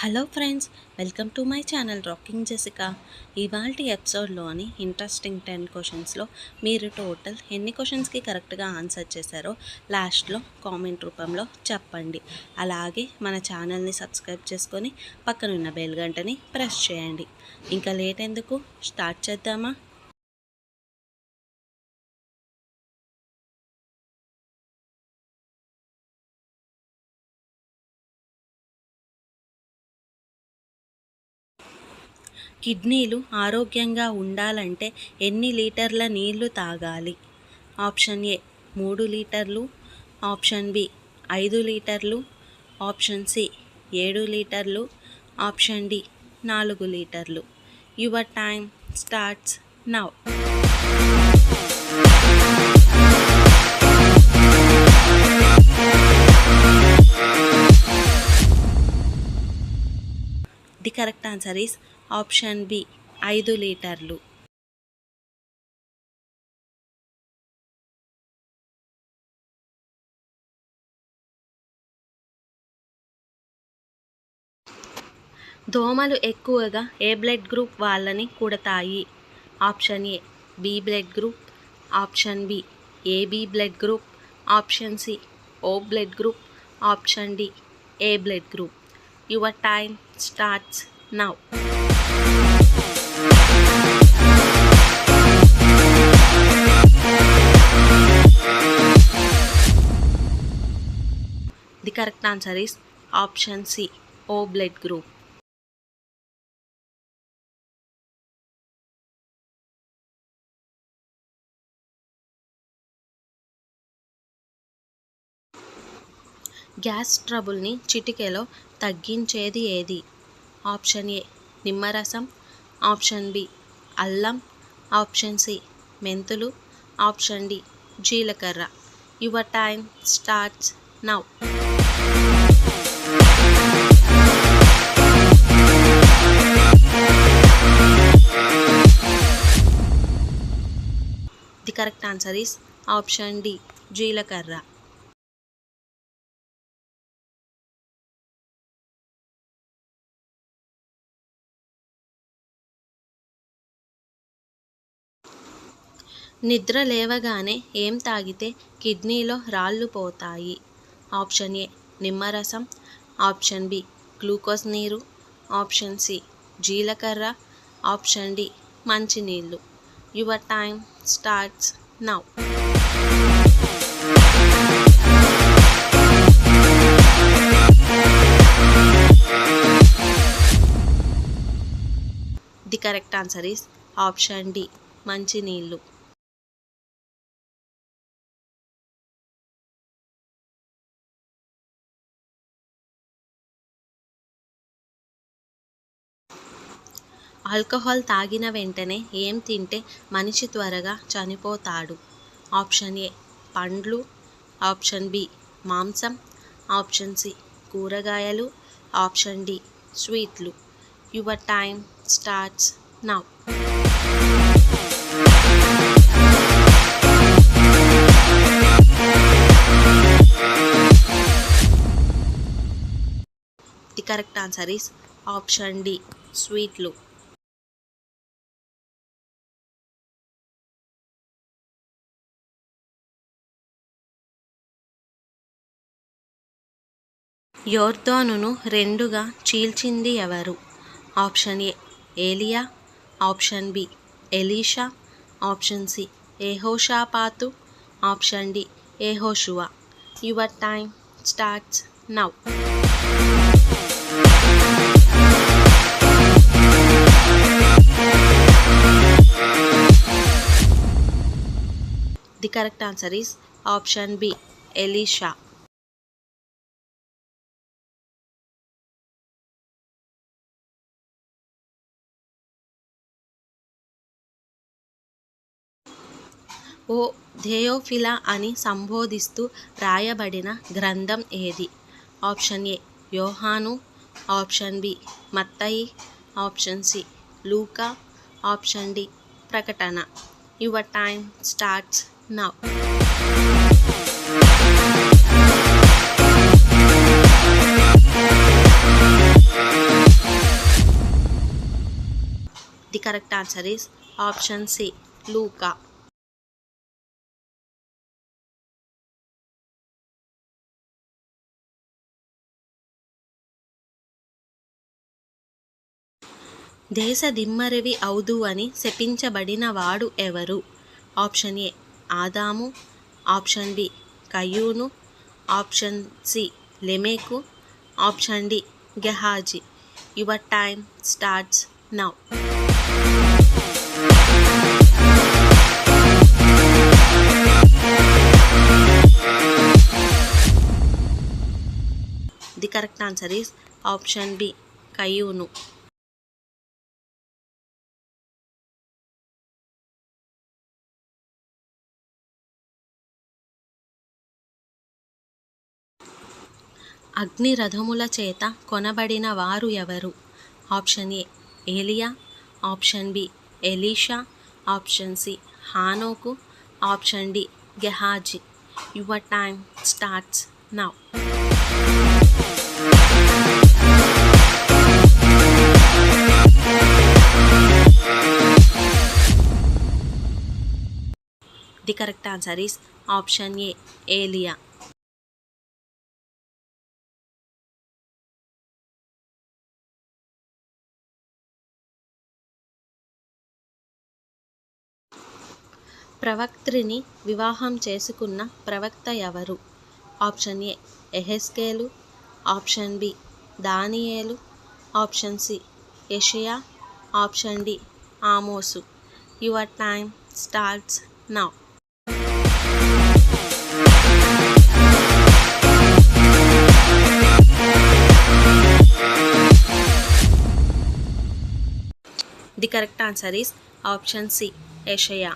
Hello friends, welcome to my channel rocking Jessica. ఇవాల్టి ఎపిసోడ్లోని interesting 10 క్వశ్చన్స్లో మీరు టోటల్ ఎన్ని క్వశ్చన్స్కి కరెక్ట్గా ఆన్సర్ చేశారో లాస్ట్లో కామెంట్ రూపంలో చెప్పండి. అలాగే మన ఛానల్ని సబ్స్క్రైబ్ చేసుకొని పక్కనున్న బెల్ గంటని ప్రెస్ చేయండి. ఇంకా లేట్ ఎందుకు, స్టార్ట్ చేద్దామా? కిడ్నీలు ఆరోగ్యంగా ఉండాలంటే ఎన్ని లీటర్ల నీళ్లు తాగాలి? ఆప్షన్ ఏ 3 లీటర్లు, ఆప్షన్ బి 5 లీటర్లు, ఆప్షన్ సి 7 లీటర్లు, ఆప్షన్ డి 4 లీటర్లు. Your time starts now. The correct answer is option B 5 లీటర్లు. దోమలు ఎక్కువగా ఏ బ్లడ్ గ్రూప్ వాళ్ళని కుడతాయి? Option A B blood group, option B AB blood group, option C O blood group, option D A blood group. Your time starts now. The correct answer is option C O blood group. Gas ట్రబుల్ని చిటికెలో తగ్గించేది ఏది? Option A నిమ్మరసం, option B అల్లం, option C మెంతులు, option D జీలకర్ర. Your time starts now. The correct answer is option D జీలకర్ర. నిద్ర లేవగానే ఏం తాగితే కిడ్నీలో రాళ్ళు పోతాయి? ఆప్షన్ ఏ నిమ్మరసం, ఆప్షన్ బి గ్లూకోజ్ నీరు, ఆప్షన్ సి జీలకర్ర, ఆప్షన్ డి మంచినీళ్ళు. Your time starts now. The correct answer is option D మంచినీళ్ళు. ఆల్కహాల్ తాగిన వెంటనే ఏం తింటే మనిషి త్వరగా చనిపోతాడు? ఆప్షన్ ఏ పండ్లు, ఆప్షన్ బి మాంసం, ఆప్షన్ సి కూరగాయలు, ఆప్షన్ డి స్వీట్లు. Your time starts now. The correct answer is option D స్వీట్లు. యోర్దానును రెండుగా చీల్చింది ఎవరు? ఆప్షన్ ఏ ఏలియా, ఆప్షన్ బి ఎలీషా, ఆప్షన్ సి యెహోషాపాతు, ఆప్షన్ డి యెహోషువ. Your time starts now. The correct answer is option B ఎలీషా. ఓ థెయోఫిలా అని సంబోధిస్తూ రాయబడిన గ్రంథం ఏది? ఆప్షన్ ఏ యోహాను, ఆప్షన్ బి మత్తయి, ఆప్షన్ సి లూకా, ఆప్షన్ డి ప్రకటన. Your time starts now. The correct answer is option C, లూకా. దేశ దిమ్మరివి అవుదు అని శపించబడిన వాడు ఎవరు? ఆప్షన్ ఏ ఆదాము, ఆప్షన్ బి కయ్యూను, ఆప్షన్ సి లెమెకు, ఆప్షన్ డి గెహాజీ. Your time starts now. The correct answer is option B కయ్యూను. అగ్ని రథముల చేత కొనబడిన వారు ఎవరు? ఆప్షన్ ఏ ఏలియా, ఆప్షన్ బి ఎలీషా, ఆప్షన్ సి హానోకు, ఆప్షన్ డి గెహాజీ. Your time starts now. The correct answer is option A ఏలియా. ప్రవక్త్రిని వివాహం చేసుకున్న ప్రవక్త ఎవరు? ఆప్షన్ ఏ ఎహెజ్కేలు, ఆప్షన్ బి దానియేలు, ఆప్షన్ సి యెషయా, ఆప్షన్ డి ఆమోసు. Your time starts now. The correct answer is option C యెషయా.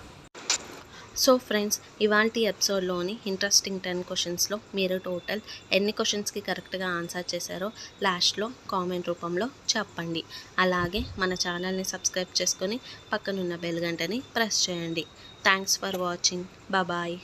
సో ఫ్రెండ్స్, ఇవాల్టి ఎపిసోడ్లోని ఇంట్రెస్టింగ్ 10 క్వశ్చన్స్లో మీరు టోటల్ ఎన్ని క్వశ్చన్స్కి కరెక్ట్గా ఆన్సర్ చేశారో లాస్ట్లో కామెంట్ రూపంలో చెప్పండి. అలాగే మన ఛానల్ని సబ్స్క్రైబ్ చేసుకొని పక్కనున్న బెల్ గంటని ప్రెస్ చేయండి. Thanks for watching. బాయ్.